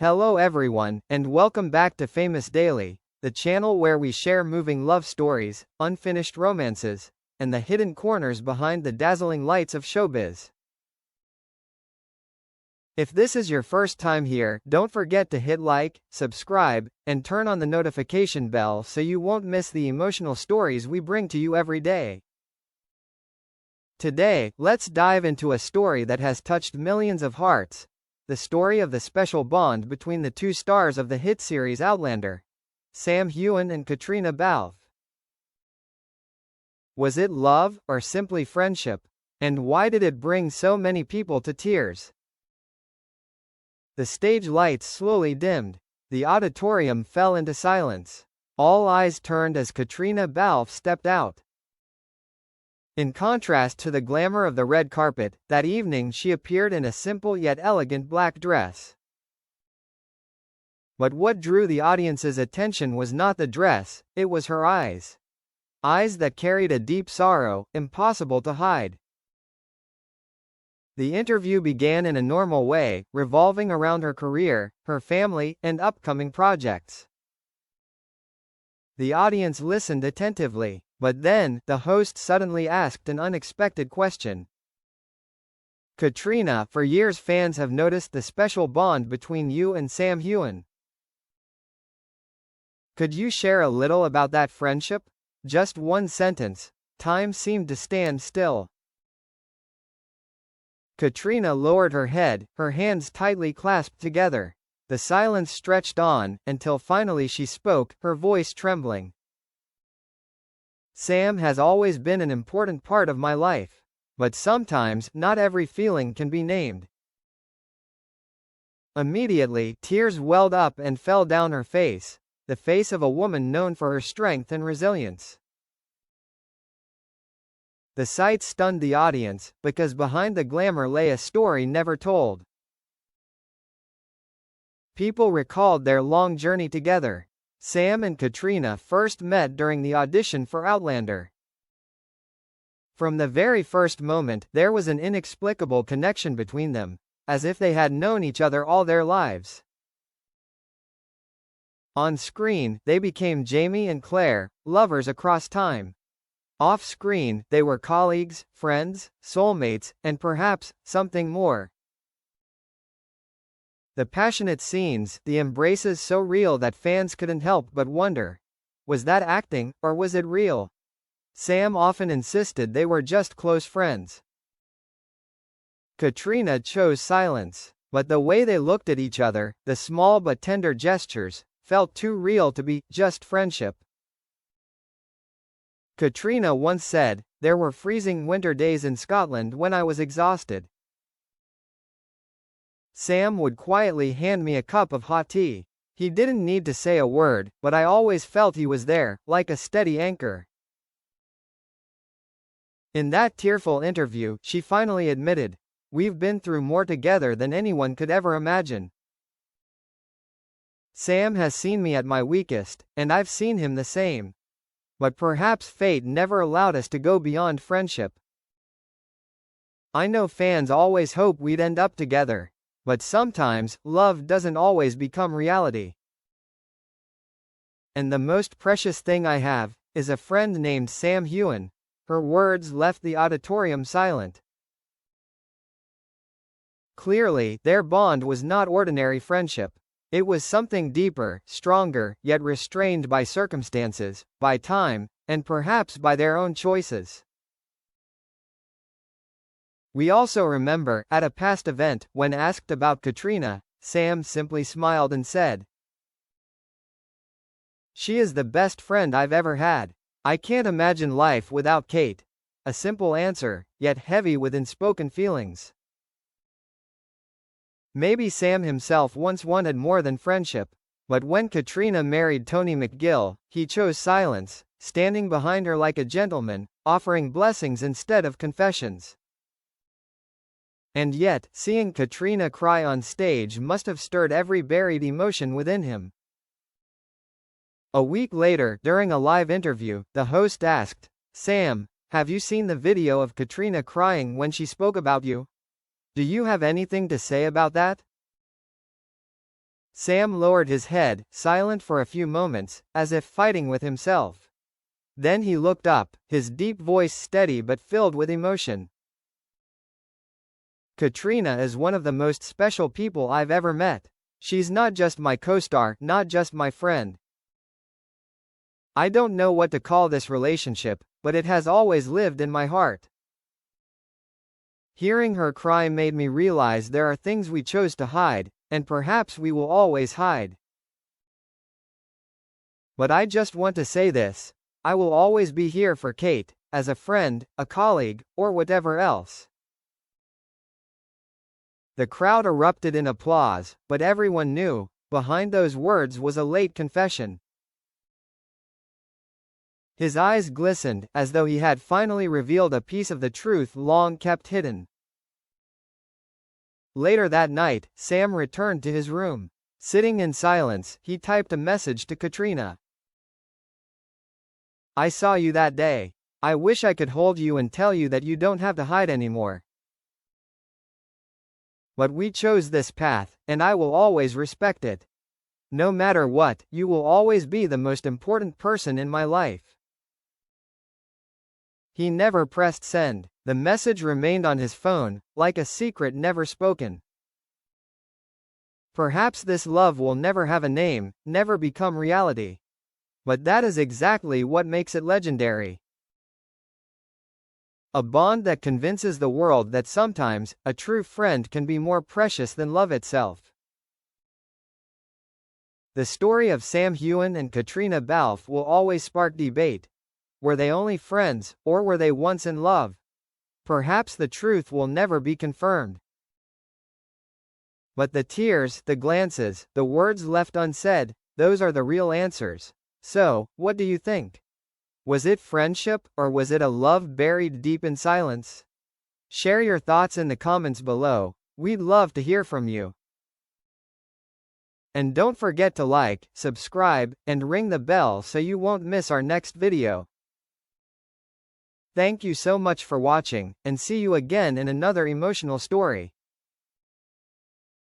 Hello everyone, and welcome back to Famous Daily, the channel where we share moving love stories, unfinished romances, and the hidden corners behind the dazzling lights of showbiz. If this is your first time here, don't forget to hit like, subscribe, and turn on the notification bell so you won't miss the emotional stories we bring to you every day. Today, let's dive into a story that has touched millions of hearts. The story of the special bond between the two stars of the hit series Outlander, Sam Heughan and Caitriona Balfe. Was it love, or simply friendship? And why did it bring so many people to tears? The stage lights slowly dimmed. The auditorium fell into silence. All eyes turned as Caitriona Balfe stepped out. In contrast to the glamour of the red carpet, that evening she appeared in a simple yet elegant black dress. But what drew the audience's attention was not the dress, it was her eyes. Eyes that carried a deep sorrow, impossible to hide. The interview began in a normal way, revolving around her career, her family, and upcoming projects. The audience listened attentively. But then, the host suddenly asked an unexpected question. Caitriona, for years fans have noticed the special bond between you and Sam Heughan. Could you share a little about that friendship? Just one sentence. Time seemed to stand still. Caitriona lowered her head, her hands tightly clasped together. The silence stretched on, until finally she spoke, her voice trembling. Sam has always been an important part of my life. But sometimes, not every feeling can be named. Immediately, tears welled up and fell down her face, the face of a woman known for her strength and resilience. The sight stunned the audience, because behind the glamour lay a story never told. People recalled their long journey together. Sam and Caitriona first met during the audition for Outlander. From the very first moment, there was an inexplicable connection between them, as if they had known each other all their lives. On screen, they became Jamie and Claire, lovers across time. Off-screen, they were colleagues, friends, soulmates, and perhaps, something more. The passionate scenes, the embraces so real that fans couldn't help but wonder. Was that acting, or was it real? Sam often insisted they were just close friends. Caitriona chose silence. But the way they looked at each other, the small but tender gestures, felt too real to be just friendship. Caitriona once said, "There were freezing winter days in Scotland when I was exhausted. Sam would quietly hand me a cup of hot tea. He didn't need to say a word, but I always felt he was there, like a steady anchor." In that tearful interview, she finally admitted, "We've been through more together than anyone could ever imagine. Sam has seen me at my weakest, and I've seen him the same. But perhaps fate never allowed us to go beyond friendship. I know fans always hope we'd end up together. But sometimes, love doesn't always become reality. And the most precious thing I have, is a friend named Sam Heughan." Her words left the auditorium silent. Clearly, their bond was not ordinary friendship. It was something deeper, stronger, yet restrained by circumstances, by time, and perhaps by their own choices. We also remember, at a past event, when asked about Caitriona, Sam simply smiled and said, "She is the best friend I've ever had. I can't imagine life without Kate." A simple answer, yet heavy with unspoken feelings. Maybe Sam himself once wanted more than friendship. But when Caitriona married Tony McGill, he chose silence, standing behind her like a gentleman, offering blessings instead of confessions. And yet, seeing Caitriona cry on stage must have stirred every buried emotion within him. A week later, during a live interview, the host asked, "Sam, have you seen the video of Caitriona crying when she spoke about you? Do you have anything to say about that?" Sam lowered his head, silent for a few moments, as if fighting with himself. Then he looked up, his deep voice steady but filled with emotion. Caitriona is one of the most special people I've ever met. She's not just my co-star, not just my friend. I don't know what to call this relationship, but it has always lived in my heart. Hearing her cry made me realize there are things we chose to hide, and perhaps we will always hide. But I just want to say this. I will always be here for Kate, as a friend, a colleague, or whatever else. The crowd erupted in applause, but everyone knew, behind those words was a late confession. His eyes glistened, as though he had finally revealed a piece of the truth long kept hidden. Later that night, Sam returned to his room. Sitting in silence, he typed a message to Caitriona. I saw you that day. I wish I could hold you and tell you that you don't have to hide anymore. But we chose this path, and I will always respect it. No matter what, you will always be the most important person in my life. He never pressed send. The message remained on his phone, like a secret never spoken. Perhaps this love will never have a name, never become reality. But that is exactly what makes it legendary. A bond that convinces the world that sometimes, a true friend can be more precious than love itself. The story of Sam Heughan and Caitriona Balfe will always spark debate. Were they only friends, or were they once in love? Perhaps the truth will never be confirmed. But the tears, the glances, the words left unsaid, those are the real answers. So, what do you think? Was it friendship, or was it a love buried deep in silence? Share your thoughts in the comments below. We'd love to hear from you. And don't forget to like, subscribe, and ring the bell so you won't miss our next video. Thank you so much for watching, and see you again in another emotional story.